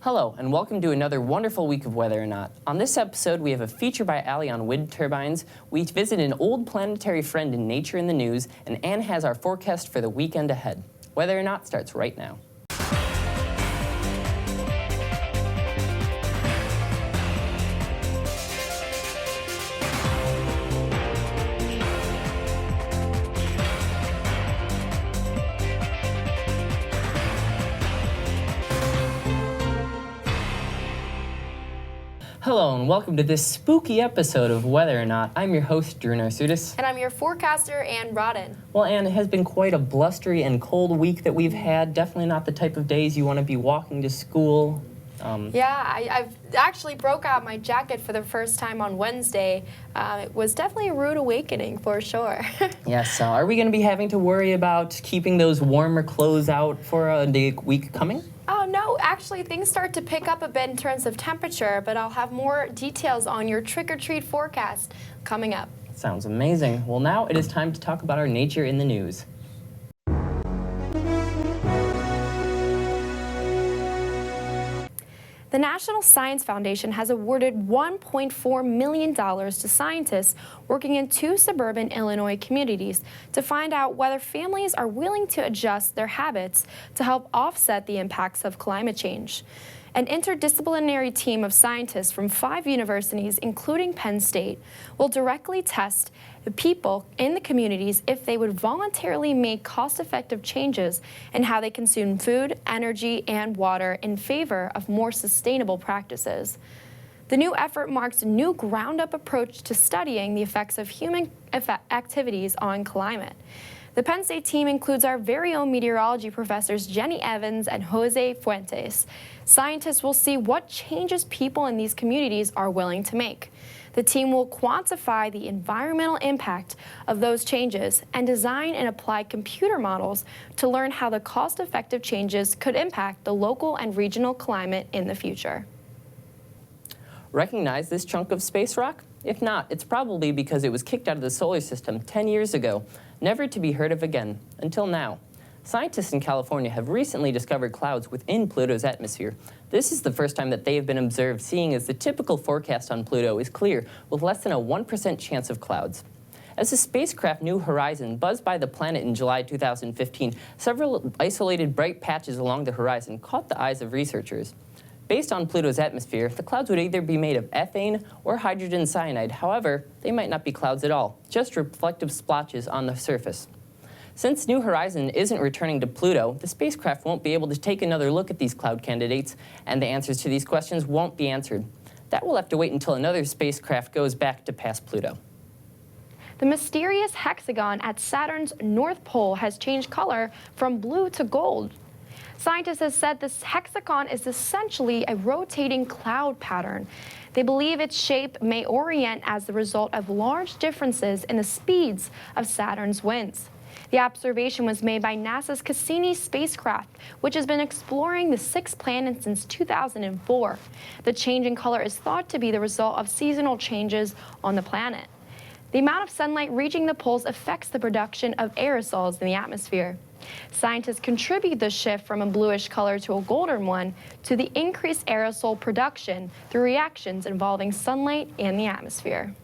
Hello, and welcome to another wonderful week of Weather or Not. On this episode, we have a feature by Allie on wind turbines. We visit an old planetary friend in Nature in the News, and Anne has our forecast for the weekend ahead. Weather or Not starts right now. Hello and welcome to this spooky episode of Weather or Not. I'm your host, Drw Narsutis. And I'm your forecaster, Anne Rodden. Well, Anne, it has been quite a blustery and cold week that we've had. Definitely not the type of days you want to be walking to school. I've actually broke out my jacket for the first time on Wednesday. It was definitely a rude awakening for sure. Yes, so are we going to be having to worry about keeping those warmer clothes out for the week coming? Oh, no, actually things start to pick up a bit in terms of temperature, but I'll have more details on your trick-or-treat forecast coming up. Sounds amazing. Well, now it is time to talk about our Nature in the News. The National Science Foundation has awarded $1.4 million to scientists working in 2 suburban Illinois communities to find out whether families are willing to adjust their habits to help offset the impacts of climate change. An interdisciplinary team of scientists from 5 universities, including Penn State, will directly test the people in the communities if they would voluntarily make cost-effective changes in how they consume food, energy, and water in favor of more sustainable practices. The new effort marks a new ground-up approach to studying the effects of human activities on climate. The Penn State team includes our very own meteorology professors Jenny Evans and Jose Fuentes. Scientists will see what changes people in these communities are willing to make. The team will quantify the environmental impact of those changes and design and apply computer models to learn how the cost-effective changes could impact the local and regional climate in the future. Recognize this chunk of space rock? If not, it's probably because it was kicked out of the solar system 10 years ago, never to be heard of again, until now. Scientists in California have recently discovered clouds within Pluto's atmosphere. This is the first time that they have been observed, seeing as the typical forecast on Pluto is clear, with less than a 1% chance of clouds. As the spacecraft New Horizon buzzed by the planet in July 2015, several isolated bright patches along the horizon caught the eyes of researchers. Based on Pluto's atmosphere, the clouds would either be made of ethane or hydrogen cyanide. However, they might not be clouds at all, just reflective splotches on the surface. Since New Horizon isn't returning to Pluto, the spacecraft won't be able to take another look at these cloud candidates, and the answers to these questions won't be answered. That will have to wait until another spacecraft goes back to past Pluto. The mysterious hexagon at Saturn's North Pole has changed color from blue to gold. Scientists have said this hexagon is essentially a rotating cloud pattern. They believe its shape may orient as the result of large differences in the speeds of Saturn's winds. The observation was made by NASA's Cassini spacecraft, which has been exploring the 6 planets since 2004. The change in color is thought to be the result of seasonal changes on the planet. The amount of sunlight reaching the poles affects the production of aerosols in the atmosphere. Scientists contribute the shift from a bluish color to a golden one to the increased aerosol production through reactions involving sunlight and the atmosphere.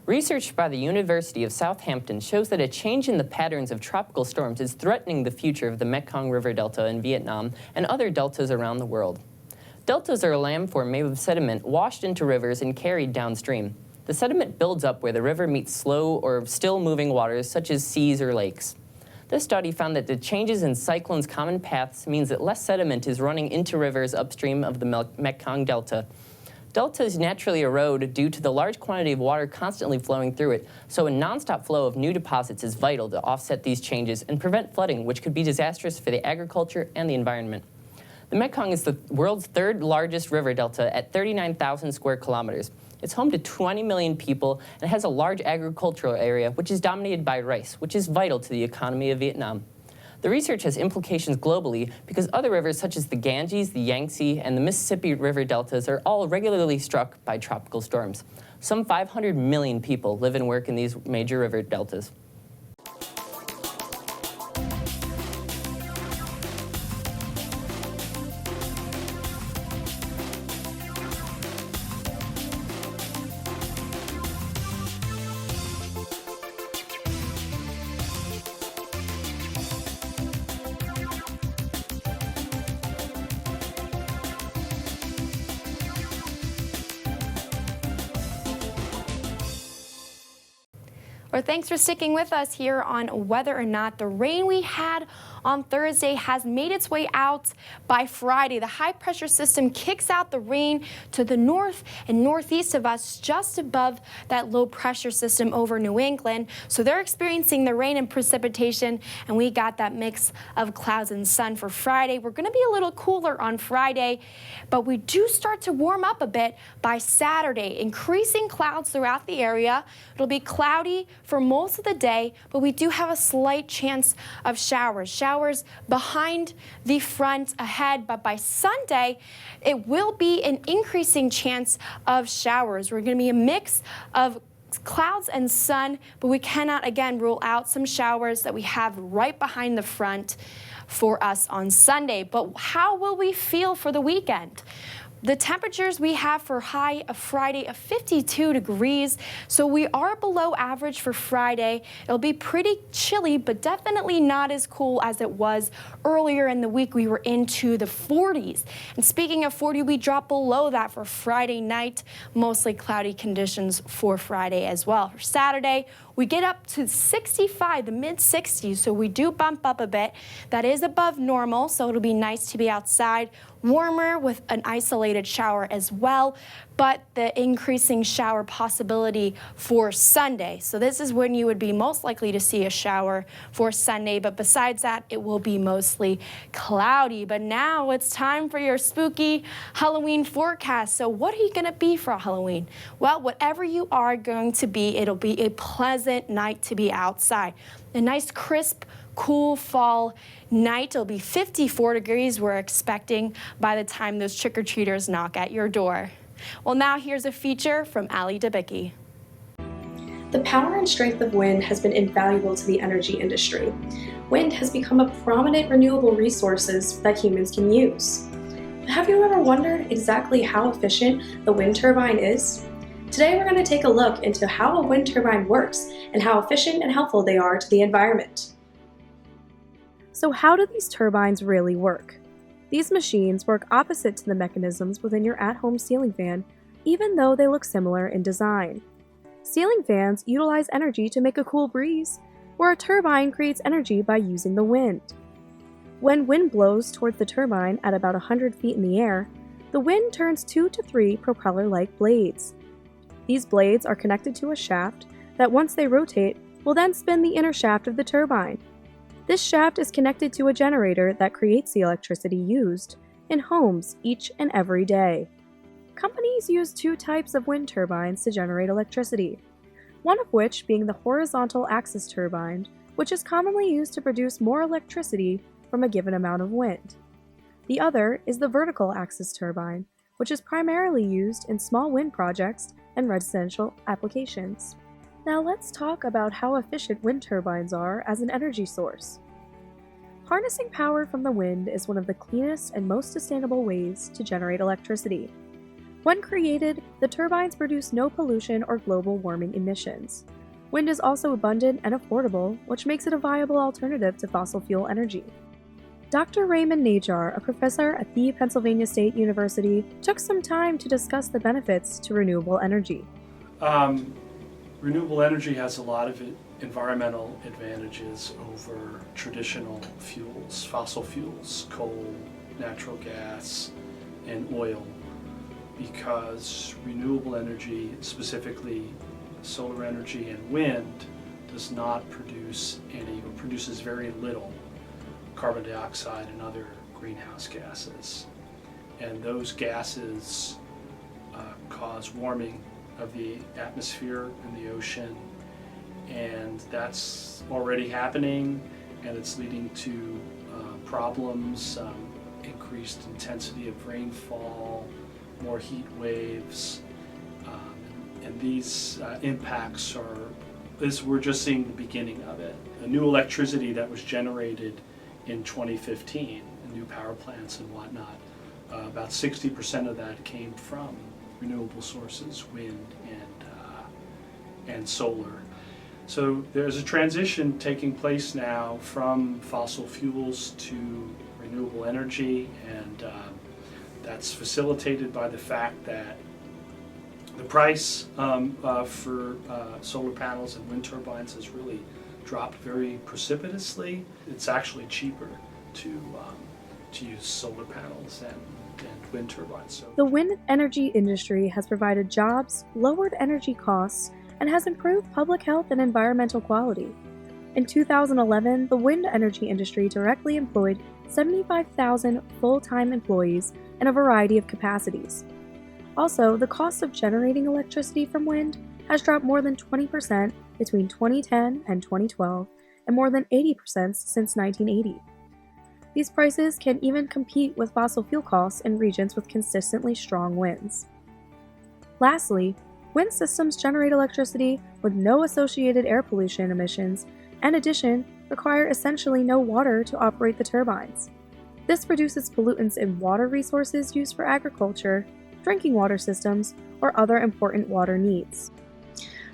Research by the University of Southampton shows that a change in the patterns of tropical storms is threatening the future of the Mekong River Delta in Vietnam and other deltas around the world. Deltas are a landform made of sediment washed into rivers and carried downstream. The sediment builds up where the river meets slow or still-moving waters such as seas or lakes. This study found that the changes in cyclones' common paths means that less sediment is running into rivers upstream of the Mekong Delta. Deltas naturally erode due to the large quantity of water constantly flowing through it, so a nonstop flow of new deposits is vital to offset these changes and prevent flooding, which could be disastrous for the agriculture and the environment. The Mekong is the world's 3rd largest river delta at 39,000 square kilometers. It's home to 20 million people and has a large agricultural area, which is dominated by rice, which is vital to the economy of Vietnam. The research has implications globally because other rivers such as the Ganges, the Yangtze, and the Mississippi River deltas are all regularly struck by tropical storms. Some 500 million people live and work in these major river deltas. Well, thanks for sticking with us here on Whether or Not. The rain we had on Thursday has made its way out by Friday. The high pressure system kicks out the rain to the north and northeast of us, just above that low pressure system over New England. So they're experiencing the rain and precipitation, and we got that mix of clouds and sun for Friday. We're going to be a little cooler on Friday, but we do start to warm up a bit by Saturday. Increasing clouds throughout the area. It'll be cloudy for most of the day, but we do have a slight chance of showers. Showers behind the front ahead, but by Sunday, it will be an increasing chance of showers. We're going to be a mix of clouds and sun, but we cannot, again, rule out some showers that we have right behind the front for us on Sunday. But how will we feel for the weekend? The temperatures we have for high of Friday of 52 degrees, so we are below average for Friday. It'll be pretty chilly, but definitely not as cool as it was earlier in the week. We were into the 40s. And speaking of 40, we drop below that for Friday night. Mostly cloudy conditions for Friday as well. For Saturday, we get up to 65, the mid-60s, so we do bump up a bit. That is above normal, so it'll be nice to be outside. Warmer with an isolated shower as well, but the increasing shower possibility for Sunday. So this is when you would be most likely to see a shower for Sunday, but besides that, it will be mostly cloudy. But now it's time for your spooky Halloween forecast. So what are you gonna be for Halloween? Well, whatever you are going to be, it'll be a pleasant night to be outside. A nice crisp, cool fall night. It'll be 54 degrees we're expecting by the time those trick-or-treaters knock at your door. Well, now here's a feature from Debicki. The power and strength of wind has been invaluable to the energy industry. Wind has become a prominent renewable resources that humans can use. But have you ever wondered exactly how efficient the wind turbine is? Today we're going to take a look into how a wind turbine works and how efficient and helpful they are to the environment. So how do these turbines really work? These machines work opposite to the mechanisms within your at-home ceiling fan, even though they look similar in design. Ceiling fans utilize energy to make a cool breeze, where a turbine creates energy by using the wind. When wind blows towards the turbine at about 100 feet in the air, the wind turns 2 to 3 propeller-like blades. These blades are connected to a shaft that, once they rotate, will then spin the inner shaft of the turbine. This shaft is connected to a generator that creates the electricity used in homes each and every day. Companies use 2 types of wind turbines to generate electricity, one of which being the horizontal axis turbine, which is commonly used to produce more electricity from a given amount of wind. The other is the vertical axis turbine, which is primarily used in small wind projects and residential applications. Now let's talk about how efficient wind turbines are as an energy source. Harnessing power from the wind is one of the cleanest and most sustainable ways to generate electricity. When created, the turbines produce no pollution or global warming emissions. Wind is also abundant and affordable, which makes it a viable alternative to fossil fuel energy. Dr. Raymond Najar, a professor at the Pennsylvania State University, took some time to discuss the benefits to renewable energy. Renewable energy has a lot of environmental advantages over traditional fuels, fossil fuels, coal, natural gas, and oil, because renewable energy, specifically solar energy and wind, does not produce any, or produces very little carbon dioxide and other greenhouse gases. And those gases cause warming of the atmosphere and the ocean, and that's already happening, and it's leading to problems, increased intensity of rainfall, more heat waves, and these impacts we're just seeing the beginning of it. The new electricity that was generated in 2015, the new power plants and whatnot, about 60% of that came from renewable sources, wind and solar. So there's a transition taking place now from fossil fuels to renewable energy, and that's facilitated by the fact that The price for solar panels and wind turbines has really dropped very precipitously. It's actually cheaper to use solar panels and wind turbines. So The wind energy industry has provided jobs, lowered energy costs, and has improved public health and environmental quality. In 2011, the wind energy industry directly employed 75,000 full-time employees in a variety of capacities. Also, the cost of generating electricity from wind has dropped more than 20% between 2010 and 2012, and more than 80% since 1980. These prices can even compete with fossil fuel costs in regions with consistently strong winds. Lastly, wind systems generate electricity with no associated air pollution emissions, and in addition, require essentially no water to operate the turbines. This reduces pollutants in water resources used for agriculture, drinking water systems, or other important water needs.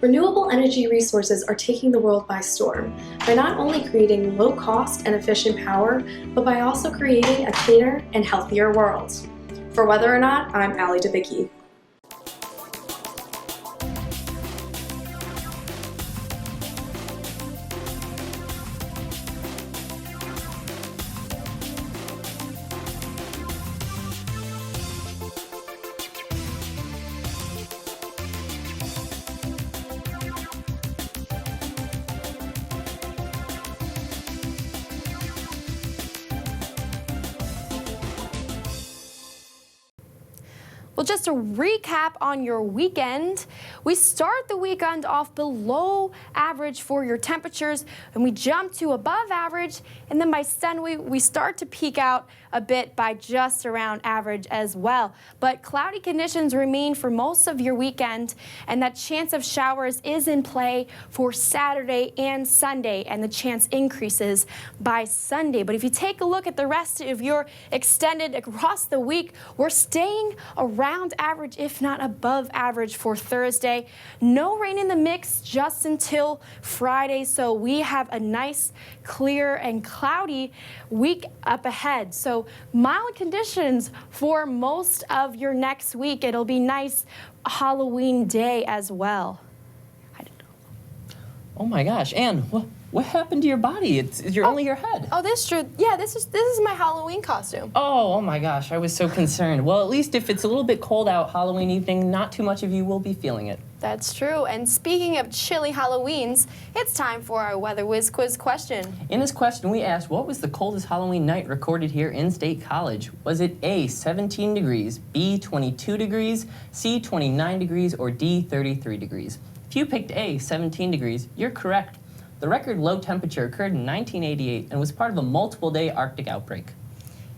Renewable energy resources are taking the world by storm by not only creating low-cost and efficient power, but by also creating a cleaner and healthier world. For Whether or Not, I'm Debicki. Well, just to recap on your weekend, we start the weekend off below average for your temperatures, and we jump to above average, and then by Sunday we start to peak out a bit by just around average as well. But cloudy conditions remain for most of your weekend, and that chance of showers is in play for Saturday and Sunday, and the chance increases by Sunday. But if you take a look at the rest of your extended across the week, we're staying around average, if not above average, for Thursday. No rain in the mix just until Friday, so we have a nice, clear, and cloudy week up ahead. So mild conditions for most of your next week. It'll be nice Halloween day as well. I don't know. Oh my gosh, Anne, what happened to your body? You're only your head. Oh, this is true. Yeah, this is my Halloween costume. Oh my gosh, I was so concerned. Well, at least if it's a little bit cold out Halloween evening, not too much of you will be feeling it. That's true. And speaking of chilly Halloweens, it's time for our Weather Whiz quiz question. In this question, we asked, what was the coldest Halloween night recorded here in State College? Was it A, 17 degrees, B, 22 degrees, C, 29 degrees, or D, 33 degrees? If you picked A, 17 degrees, you're correct. The record low temperature occurred in 1988 and was part of a multiple-day Arctic outbreak.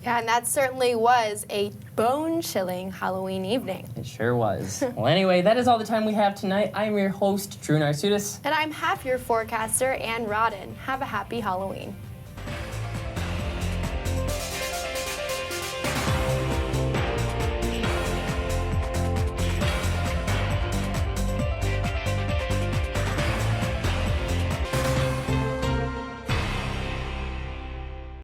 Yeah, and that certainly was a bone-chilling Halloween evening. It sure was. Well, anyway, that is all the time we have tonight. I am your host, Drw Narsutis. And I'm half your forecaster, Ann Rodden. Have a happy Halloween.